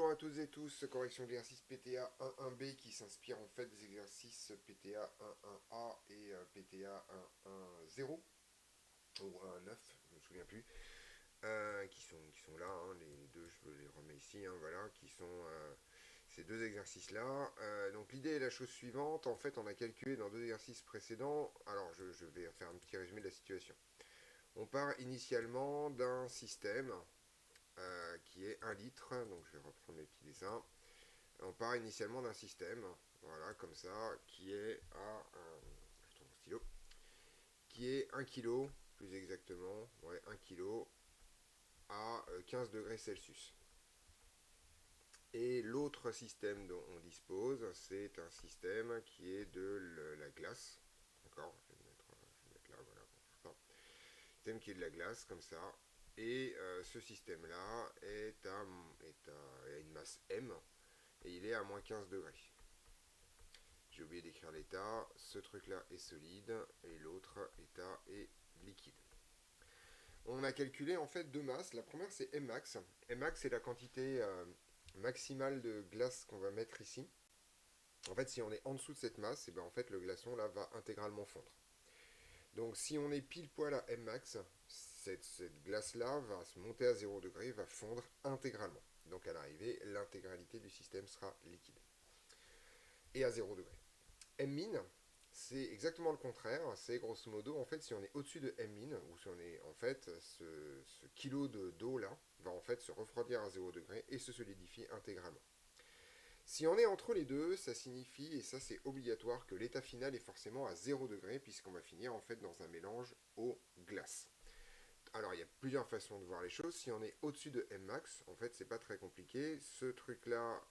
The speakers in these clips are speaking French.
Bonjour à toutes et tous, correction d'exercice PTA 1.1b qui s'inspire en fait des exercices PTA 1.1a et PTA 1.1.0 ou 1.9, je me souviens plus, qui sont là, hein, les deux, je les remets ici, hein, voilà, qui sont ces deux exercices-là. Donc l'idée est la chose suivante, en fait on a calculé dans deux exercices précédents, alors je vais faire un petit résumé de la situation. On part initialement d'un système qui est 1 litre. Donc je vais reprendre mes petits dessins. On part initialement d'un système, voilà, comme ça, qui est à je trouve mon stylo, qui est 1 kg, plus exactement, ouais, 1 kg à 15 degrés Celsius. Et l'autre système dont on dispose, c'est un système qui est de la glace. D'accord, je vais mettre là, voilà, pour faire ça. Système qui est de la glace, comme ça. Et ce système-là a une masse M, et il est à moins 15 degrés. J'ai oublié d'écrire l'état, ce truc-là est solide, et l'autre état est liquide. On a calculé en fait deux masses, la première c'est Mmax. Mmax c'est la quantité maximale de glace qu'on va mettre ici. En fait si on est en dessous de cette masse, et ben en fait le glaçon là va intégralement fondre. Donc si on est pile poil à Mmax, cette glace-là va se monter à 0 degré, va fondre intégralement. Donc à l'arrivée, l'intégralité du système sera liquide. Et à 0 degré. M-min, c'est exactement le contraire. C'est grosso modo, en fait, si on est au-dessus de M-min, ou si on est, en fait, ce kilo d'eau là, va en fait se refroidir à 0 degré et se solidifier intégralement. Si on est entre les deux, ça signifie, et ça c'est obligatoire, que l'état final est forcément à 0 degré, puisqu'on va finir en fait dans un mélange eau-glace. Alors il y a plusieurs façons de voir les choses. Si on est au-dessus de Mmax, en fait c'est pas très compliqué. Ce truc-là,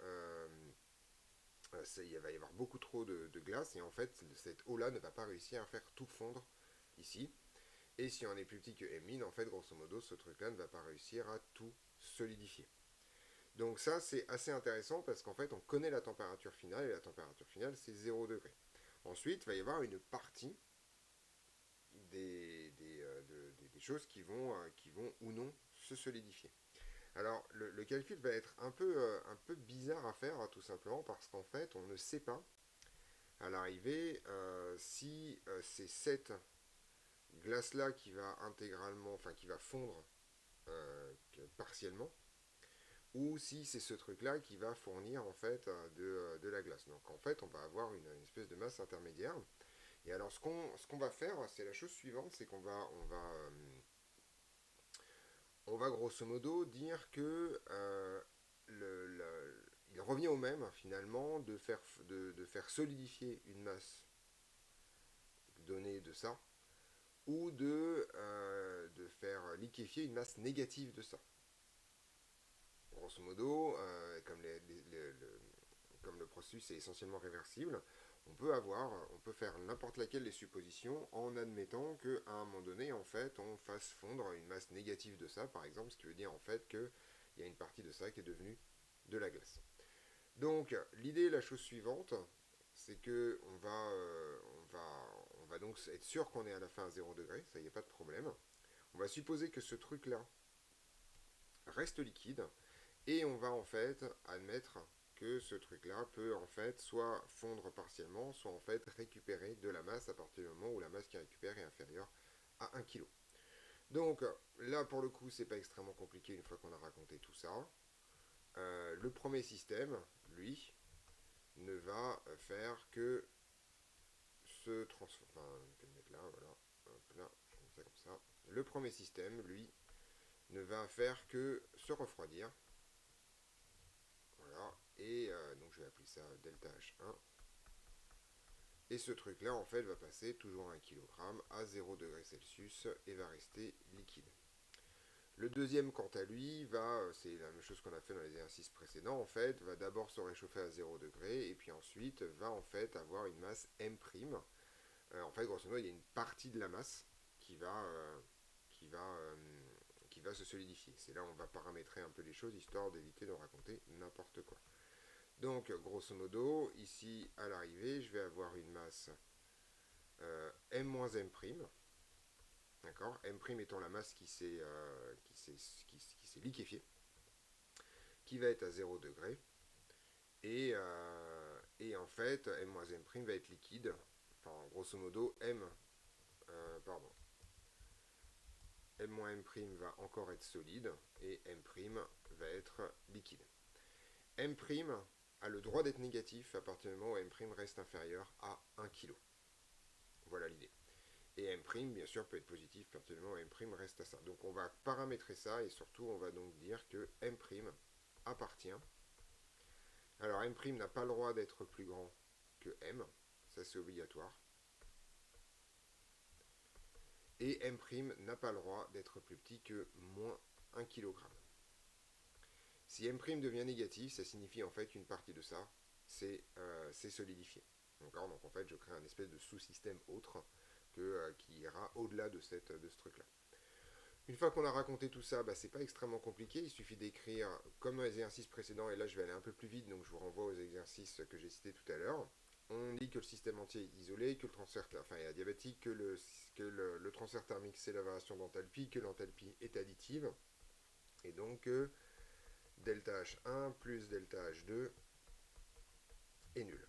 il va y avoir beaucoup trop de glace, et en fait cette eau-là ne va pas réussir à faire tout fondre ici. Et si on est plus petit que M-min, en fait grosso modo ce truc-là ne va pas réussir à tout solidifier. Donc ça c'est assez intéressant parce qu'en fait on connaît la température finale, et la température finale c'est 0 degré. Ensuite il va y avoir une partie des choses qui vont ou non se solidifier. Alors le calcul va être un peu bizarre à faire, hein, tout simplement parce qu'en fait on ne sait pas à l'arrivée si c'est cette glace là qui va intégralement, enfin qui va fondre partiellement, ou si c'est ce truc là qui va fournir en fait de la glace. Donc en fait on va avoir une espèce de masse intermédiaire. Et alors ce qu'on va faire, c'est la chose suivante, c'est on va grosso modo dire que il revient au même finalement de faire solidifier une masse donnée de ça, ou de faire liquéfier une masse négative de ça. Grosso modo, comme le processus est essentiellement réversible, on peut faire n'importe laquelle des suppositions en admettant qu'à un moment donné, en fait, on fasse fondre une masse négative de ça, par exemple, ce qui veut dire en fait qu'il y a une partie de ça qui est devenue de la glace. Donc, l'idée est la chose suivante, c'est que on va donc être sûr qu'on est à la fin à 0 degré, ça y est pas de problème. On va supposer que ce truc-là reste liquide, et on va en fait admettre que ce truc-là peut en fait soit fondre partiellement, soit en fait récupérer de la masse à partir du moment où la masse qu'il récupère est inférieure à 1 kg. Donc là pour le coup c'est pas extrêmement compliqué une fois qu'on a raconté tout ça. Le premier système, lui, ne va faire que se transformer. Enfin, je vais le mettre là, voilà. Hop là, comme ça. Le premier système, lui, ne va faire que se refroidir. Voilà. Et donc je vais appeler ça delta H1. Et ce truc-là, en fait, va passer toujours 1 kg à 0 degré Celsius et va rester liquide. Le deuxième, quant à lui, c'est la même chose qu'on a fait dans les exercices précédents, en fait, va d'abord se réchauffer à 0 degré et puis ensuite va en fait avoir une masse M'. En fait, grosso modo, il y a une partie de la masse qui va, euh, qui va, euh, qui va se solidifier. C'est là où on va paramétrer un peu les choses, histoire d'éviter de raconter n'importe quoi. Donc, grosso modo, ici, à l'arrivée, je vais avoir une masse M-M', d'accord, M' étant la masse qui s'est liquéfiée, qui qui va être à 0 degré. Et en fait, M-M' va être liquide. Enfin, grosso modo, M-M' va encore être solide et M' va être liquide. M' a le droit d'être négatif à partir du moment où M' reste inférieur à 1 kg. Voilà l'idée. Et M', bien sûr, peut être positif à partir du moment où M' reste à ça. Donc on va paramétrer ça et surtout on va donc dire que M' appartient. Alors M' n'a pas le droit d'être plus grand que M, ça c'est obligatoire. Et M' n'a pas le droit d'être plus petit que moins 1 kg. Si M' devient négatif, ça signifie en fait qu'une partie de ça, c'est solidifié. D'accord. Donc en fait, je crée un espèce de sous-système autre qui ira au-delà de ce truc-là. Une fois qu'on a raconté tout ça, c'est pas extrêmement compliqué. Il suffit d'écrire comme dans les exercices précédents, et là je vais aller un peu plus vite, donc je vous renvoie aux exercices que j'ai cités tout à l'heure. On dit que le système entier est isolé, que le transfert, enfin est adiabatique, que le transfert thermique c'est la variation d'enthalpie, que l'enthalpie est additive, et donc delta H1 plus delta H2 est nul.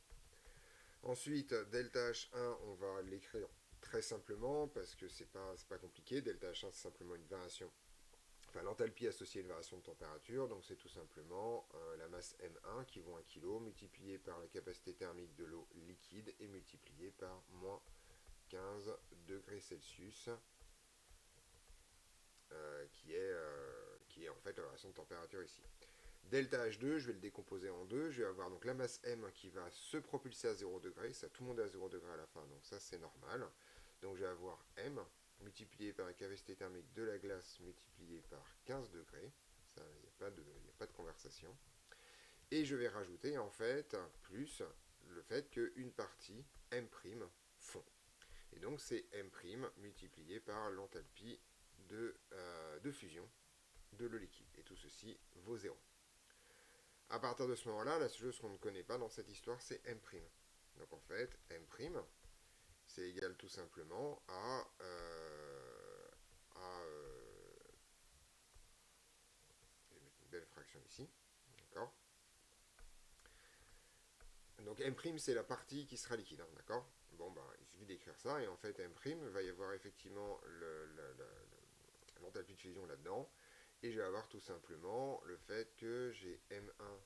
Ensuite, delta H1, on va l'écrire très simplement parce que c'est pas compliqué. Delta H1, c'est simplement une variation. Enfin, l'enthalpie associée à une variation de température, donc c'est tout simplement la masse M1 qui vaut 1 kg multiplié par la capacité thermique de l'eau liquide et multiplié par moins 15 degrés Celsius, qui est en fait la variation de température ici. Delta H2, je vais le décomposer en deux. Je vais avoir donc la masse M qui va se propulser à 0 degré. Ça, tout le monde est à 0 degré à la fin, donc ça c'est normal. Donc je vais avoir M multiplié par la capacité thermique de la glace multiplié par 15 degrés. Ça, il n'y a pas de conversation. Et je vais rajouter en fait plus le fait qu'une partie M' fond. Et donc c'est M' multiplié par l'enthalpie de fusion de l'eau liquide. Et tout ceci vaut 0. À partir de ce moment-là, la seule chose qu'on ne connaît pas dans cette histoire, c'est M'. Donc en fait, M', c'est égal tout simplement à je vais mettre une belle fraction ici. D'accord. Donc M', c'est la partie qui sera liquide. D'accord. Bon, il suffit d'écrire ça. Et en fait, M', va y avoir effectivement l'enthalpie de fusion là-dedans. Et je vais avoir tout simplement le fait que j'ai M1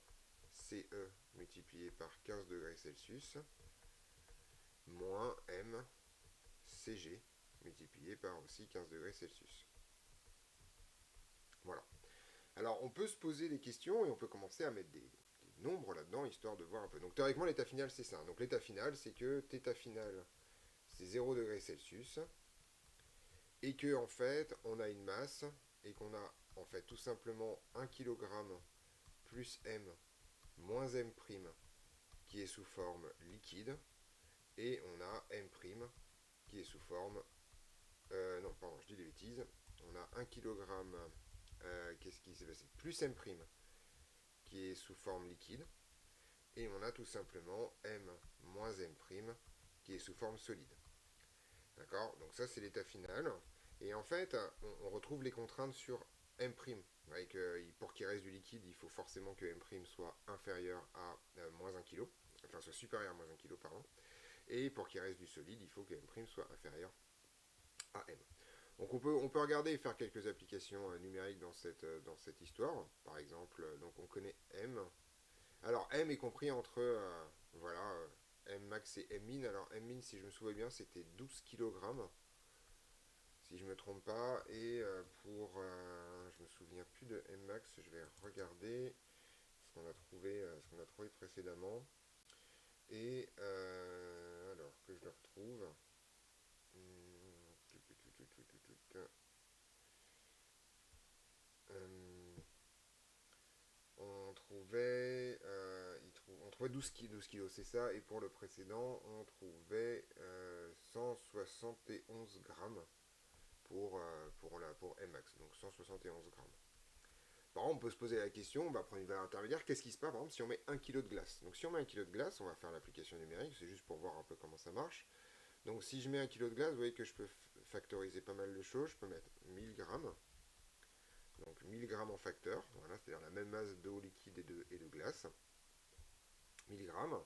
CE multiplié par 15 degrés Celsius moins M CG multiplié par aussi 15 degrés Celsius. Voilà. Alors on peut se poser des questions et on peut commencer à mettre des nombres là-dedans histoire de voir un peu. Donc théoriquement l'état final c'est ça. Donc l'état final c'est que θ final c'est 0 degrés Celsius et que en fait on a une masse et qu'on a en fait tout simplement 1 kg plus M moins M' qui est sous forme liquide et on a M' qui est sous forme non pardon je dis des bêtises, on a 1 kg qu'est-ce qui s'est passé, plus M' qui est sous forme liquide et on a tout simplement M moins M' qui est sous forme solide. D'accord. Donc ça c'est l'état final et en fait on retrouve les contraintes sur M'. Avec, pour qu'il reste du liquide, il faut forcément que M' soit inférieur à moins 1 kg, enfin soit supérieur à moins 1 kg, pardon. Et pour qu'il reste du solide, il faut que M' soit inférieur à M. Donc on peut regarder et faire quelques applications numériques dans cette histoire. Par exemple, donc on connaît M. Alors M est compris entre voilà, M max et M min. Alors M min, si je me souviens bien, c'était 12 kg. Si je ne me trompe pas. Et je me souviens plus de M max, je vais regarder ce qu'on a trouvé précédemment. Et alors que je le retrouve. On trouvait, on trouvait 12 kilos, c'est ça, et pour le précédent, on trouvait 171 grammes pour Max, donc 171 grammes. Par contre, on peut se poser la question, on va prendre une valeur intermédiaire, qu'est-ce qui se passe par exemple si on met 1 kg de glace? Donc si on met 1 kg de glace, on va faire l'application numérique, c'est juste pour voir un peu comment ça marche. Donc si je mets 1 kg de glace, vous voyez que je peux factoriser pas mal de choses, je peux mettre 1000 grammes donc 1000 grammes en facteur, voilà, c'est-à-dire la même masse d'eau liquide et de glace, 1000 grammes.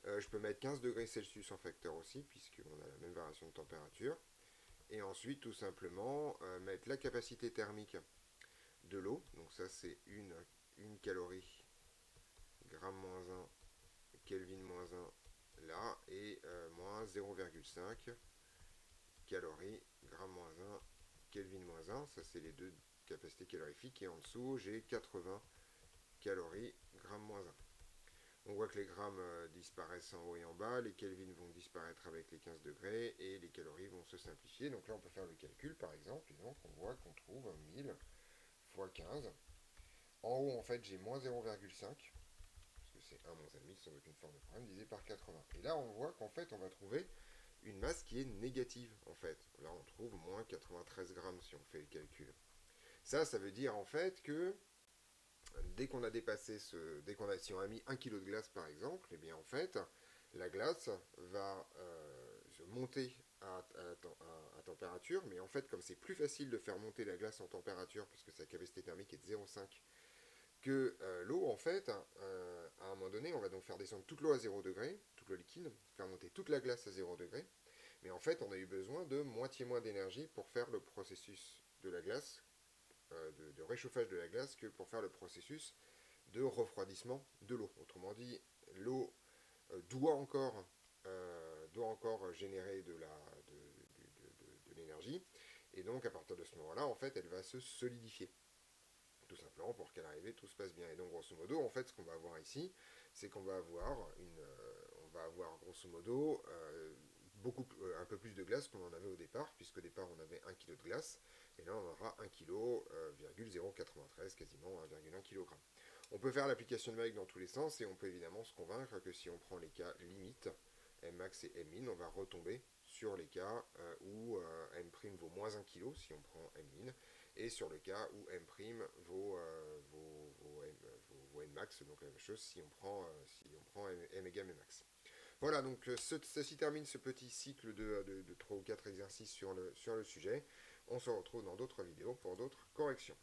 Je peux mettre 15 degrés Celsius en facteur aussi, puisqu'on a la même variation de température. Et ensuite, tout simplement, mettre la capacité thermique de l'eau. Donc ça, c'est une calorie, gramme moins un, Kelvin moins un là, et moins 0,5 calories, gramme moins un, Kelvin moins un. Ça, c'est les deux capacités calorifiques. Et en dessous, j'ai 80 calories, gramme moins un. On voit que les grammes disparaissent en haut et en bas, les kelvins vont disparaître avec les 15 degrés et les calories vont se simplifier. Donc là, on peut faire le calcul par exemple, et donc on voit qu'on trouve 1000 fois 15. En haut, en fait, j'ai moins 0,5, parce que c'est 1 moins 1,5 sans aucune forme de problème, divisé par 80. Et là, on voit qu'en fait, on va trouver une masse qui est négative, en fait. Là, on trouve moins 93 grammes si on fait le calcul. Ça veut dire en fait que dès qu'on a dépassé si on a mis 1 kg de glace par exemple, et bien en fait, la glace va se monter à température, mais en fait, comme c'est plus facile de faire monter la glace en température, puisque sa capacité thermique est de 0,5, que l'eau, en fait, à un moment donné, on va donc faire descendre toute l'eau à 0 degré, toute l'eau liquide, faire monter toute la glace à 0 degré, mais en fait, on a eu besoin de moitié moins d'énergie pour faire le processus de la glace, de réchauffage de la glace, que pour faire le processus de refroidissement de l'eau. Autrement dit, l'eau doit encore générer de l'énergie, et donc à partir de ce moment-là, en fait, elle va se solidifier. Tout simplement pour qu'à l'arrivée tout se passe bien. Et donc grosso modo, en fait, ce qu'on va avoir ici, c'est qu'on va avoir on va avoir grosso modo un peu plus de glace qu'on en avait au départ, puisqu'au départ on avait 1 kg de glace, et là on aura 1 kg, 0,93, quasiment 1,1 kg. On peut faire l'application numérique dans tous les sens, et on peut évidemment se convaincre que si on prend les cas limites, Mmax et Mmin, on va retomber sur les cas où M' vaut moins 1 kg si on prend Mmin, et sur le cas où M' vaut Nmax, donc la même chose si on prend M égale Mmax. Voilà, donc ceci termine ce petit cycle de 3 ou 4 exercices sur le sujet. On se retrouve dans d'autres vidéos pour d'autres corrections.